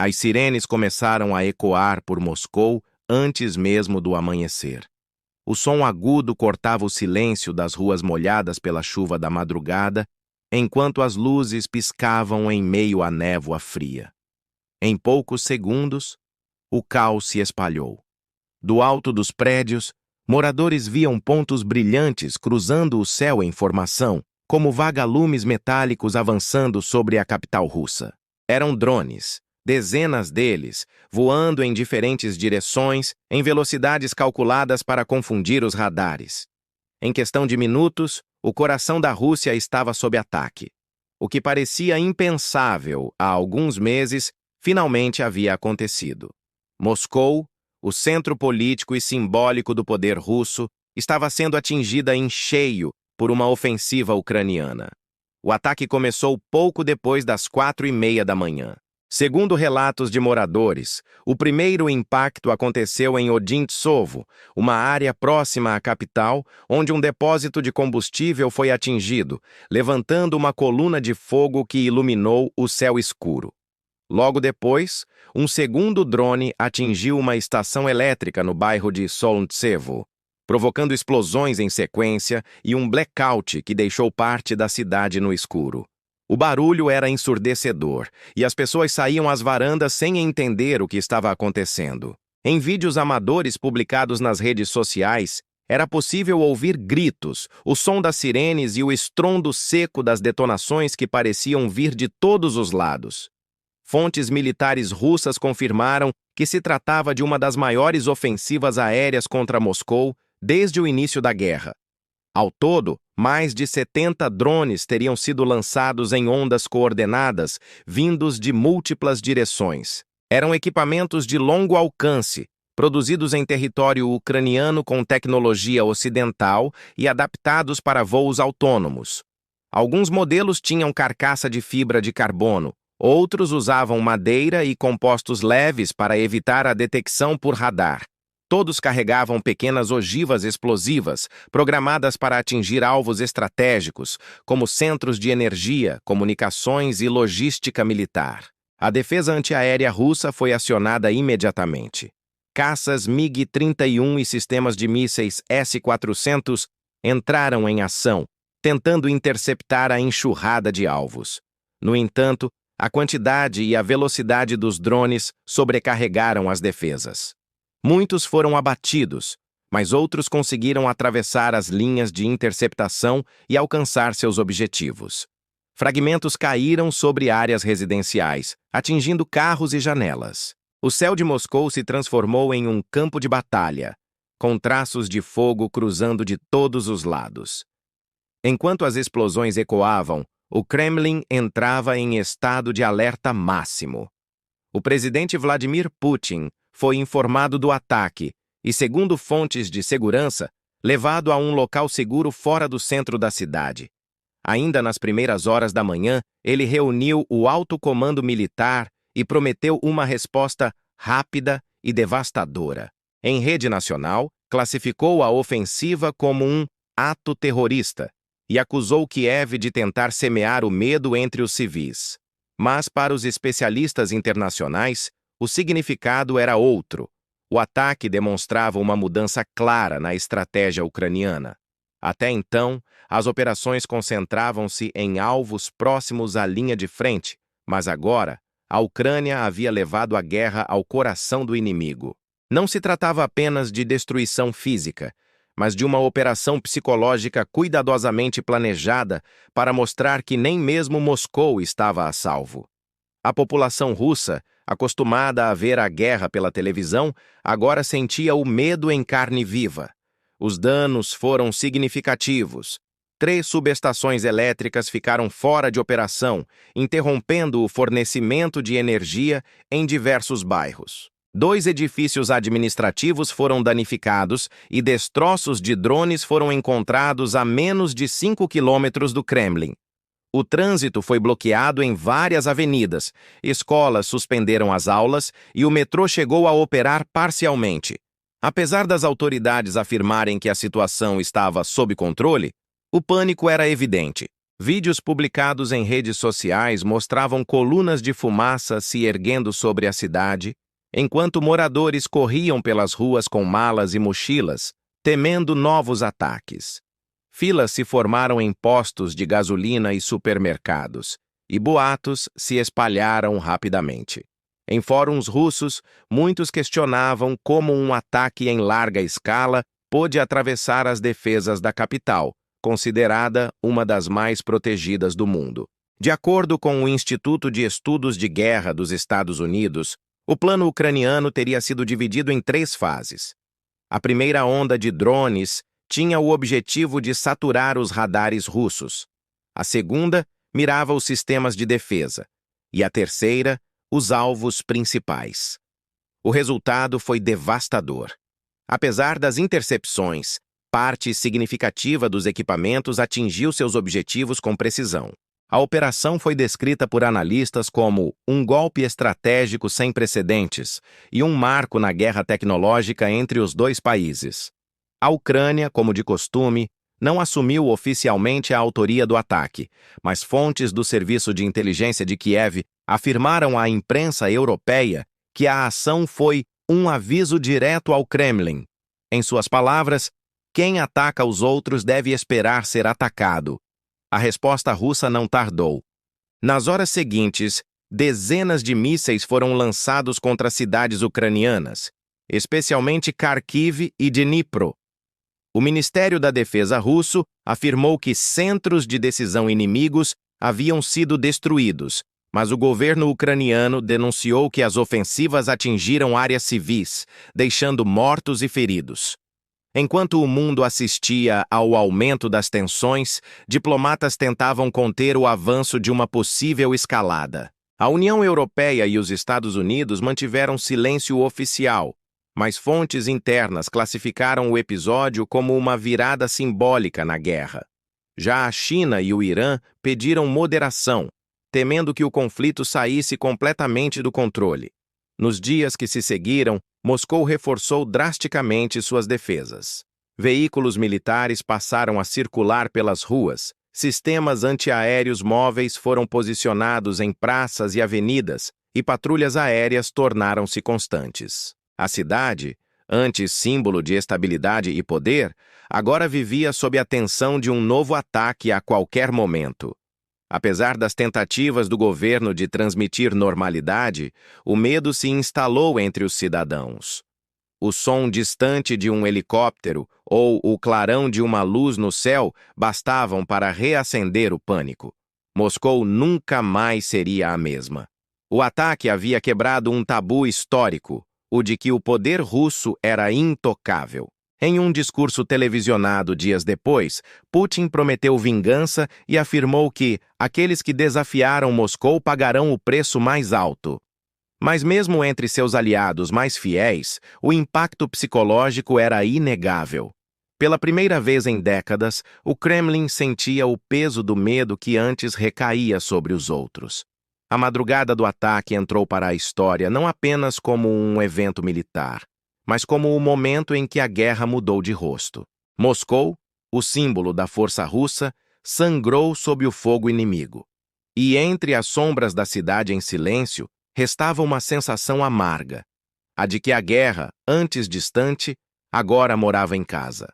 As sirenes começaram a ecoar por Moscou antes mesmo do amanhecer. O som agudo cortava o silêncio das ruas molhadas pela chuva da madrugada, enquanto as luzes piscavam em meio à névoa fria. Em poucos segundos, o caos se espalhou. Do alto dos prédios, moradores viam pontos brilhantes cruzando o céu em formação, como vagalumes metálicos avançando sobre a capital russa. Eram drones, dezenas deles, voando em diferentes direções, em velocidades calculadas para confundir os radares. Em questão de minutos, o coração da Rússia estava sob ataque. O que parecia impensável há alguns meses, finalmente havia acontecido. Moscou, o centro político e simbólico do poder russo, estava sendo atingida em cheio por uma ofensiva ucraniana. O ataque começou pouco depois das 4:30 da manhã. Segundo relatos de moradores, o primeiro impacto aconteceu em Odintsovo, uma área próxima à capital, onde um depósito de combustível foi atingido, levantando uma coluna de fogo que iluminou o céu escuro. Logo depois, um segundo drone atingiu uma estação elétrica no bairro de Solntsevo, provocando explosões em sequência e um blackout que deixou parte da cidade no escuro. O barulho era ensurdecedor e as pessoas saíam às varandas sem entender o que estava acontecendo. Em vídeos amadores publicados nas redes sociais, era possível ouvir gritos, o som das sirenes e o estrondo seco das detonações que pareciam vir de todos os lados. Fontes militares russas confirmaram que se tratava de uma das maiores ofensivas aéreas contra Moscou desde o início da guerra. Ao todo, mais de 70 drones teriam sido lançados em ondas coordenadas, vindos de múltiplas direções. Eram equipamentos de longo alcance, produzidos em território ucraniano com tecnologia ocidental e adaptados para voos autônomos. Alguns modelos tinham carcaça de fibra de carbono, outros usavam madeira e compostos leves para evitar a detecção por radar. Todos carregavam pequenas ogivas explosivas, programadas para atingir alvos estratégicos, como centros de energia, comunicações e logística militar. A defesa antiaérea russa foi acionada imediatamente. Caças MiG-31 e sistemas de mísseis S-400 entraram em ação, tentando interceptar a enxurrada de alvos. No entanto, a quantidade e a velocidade dos drones sobrecarregaram as defesas. Muitos foram abatidos, mas outros conseguiram atravessar as linhas de interceptação e alcançar seus objetivos. Fragmentos caíram sobre áreas residenciais, atingindo carros e janelas. O céu de Moscou se transformou em um campo de batalha, com traços de fogo cruzando de todos os lados. Enquanto as explosões ecoavam, o Kremlin entrava em estado de alerta máximo. O presidente Vladimir Putin foi informado do ataque e, segundo fontes de segurança, levado a um local seguro fora do centro da cidade. Ainda nas primeiras horas da manhã, ele reuniu o alto comando militar e prometeu uma resposta rápida e devastadora. Em rede nacional, classificou a ofensiva como um ato terrorista e acusou Kiev de tentar semear o medo entre os civis. Mas, para os especialistas internacionais, o significado era outro. O ataque demonstrava uma mudança clara na estratégia ucraniana. Até então, as operações concentravam-se em alvos próximos à linha de frente, mas agora, a Ucrânia havia levado a guerra ao coração do inimigo. Não se tratava apenas de destruição física, mas de uma operação psicológica cuidadosamente planejada para mostrar que nem mesmo Moscou estava a salvo. A população russa, acostumada a ver a guerra pela televisão, agora sentia o medo em carne viva. Os danos foram significativos. 3 subestações elétricas ficaram fora de operação, interrompendo o fornecimento de energia em diversos bairros. 2 edifícios administrativos foram danificados e destroços de drones foram encontrados a menos de 5 quilômetros do Kremlin. O trânsito foi bloqueado em várias avenidas, escolas suspenderam as aulas e o metrô chegou a operar parcialmente. Apesar das autoridades afirmarem que a situação estava sob controle, o pânico era evidente. Vídeos publicados em redes sociais mostravam colunas de fumaça se erguendo sobre a cidade, enquanto moradores corriam pelas ruas com malas e mochilas, temendo novos ataques. Filas se formaram em postos de gasolina e supermercados, e boatos se espalharam rapidamente. Em fóruns russos, muitos questionavam como um ataque em larga escala pôde atravessar as defesas da capital, considerada uma das mais protegidas do mundo. De acordo com o Instituto de Estudos de Guerra dos Estados Unidos, o plano ucraniano teria sido dividido em 3 fases. A primeira onda de drones tinha o objetivo de saturar os radares russos. A segunda mirava os sistemas de defesa. E a terceira, os alvos principais. O resultado foi devastador. Apesar das intercepções, parte significativa dos equipamentos atingiu seus objetivos com precisão. A operação foi descrita por analistas como um golpe estratégico sem precedentes e um marco na guerra tecnológica entre os dois países. A Ucrânia, como de costume, não assumiu oficialmente a autoria do ataque, mas fontes do Serviço de Inteligência de Kiev afirmaram à imprensa europeia que a ação foi um aviso direto ao Kremlin. Em suas palavras, quem ataca os outros deve esperar ser atacado. A resposta russa não tardou. Nas horas seguintes, dezenas de mísseis foram lançados contra cidades ucranianas, especialmente Kharkiv e Dnipro. O Ministério da Defesa russo afirmou que centros de decisão inimigos haviam sido destruídos, mas o governo ucraniano denunciou que as ofensivas atingiram áreas civis, deixando mortos e feridos. Enquanto o mundo assistia ao aumento das tensões, diplomatas tentavam conter o avanço de uma possível escalada. A União Europeia e os Estados Unidos mantiveram silêncio oficial, mas fontes internas classificaram o episódio como uma virada simbólica na guerra. Já a China e o Irã pediram moderação, temendo que o conflito saísse completamente do controle. Nos dias que se seguiram, Moscou reforçou drasticamente suas defesas. Veículos militares passaram a circular pelas ruas, sistemas antiaéreos móveis foram posicionados em praças e avenidas, e patrulhas aéreas tornaram-se constantes. A cidade, antes símbolo de estabilidade e poder, agora vivia sob a tensão de um novo ataque a qualquer momento. Apesar das tentativas do governo de transmitir normalidade, o medo se instalou entre os cidadãos. O som distante de um helicóptero ou o clarão de uma luz no céu bastavam para reacender o pânico. Moscou nunca mais seria a mesma. O ataque havia quebrado um tabu histórico, o de que o poder russo era intocável. Em um discurso televisionado dias depois, Putin prometeu vingança e afirmou que aqueles que desafiaram Moscou pagarão o preço mais alto. Mas mesmo entre seus aliados mais fiéis, o impacto psicológico era inegável. Pela primeira vez em décadas, o Kremlin sentia o peso do medo que antes recaía sobre os outros. A madrugada do ataque entrou para a história não apenas como um evento militar, mas como o momento em que a guerra mudou de rosto. Moscou, o símbolo da força russa, sangrou sob o fogo inimigo. E entre as sombras da cidade em silêncio, restava uma sensação amarga, a de que a guerra, antes distante, agora morava em casa.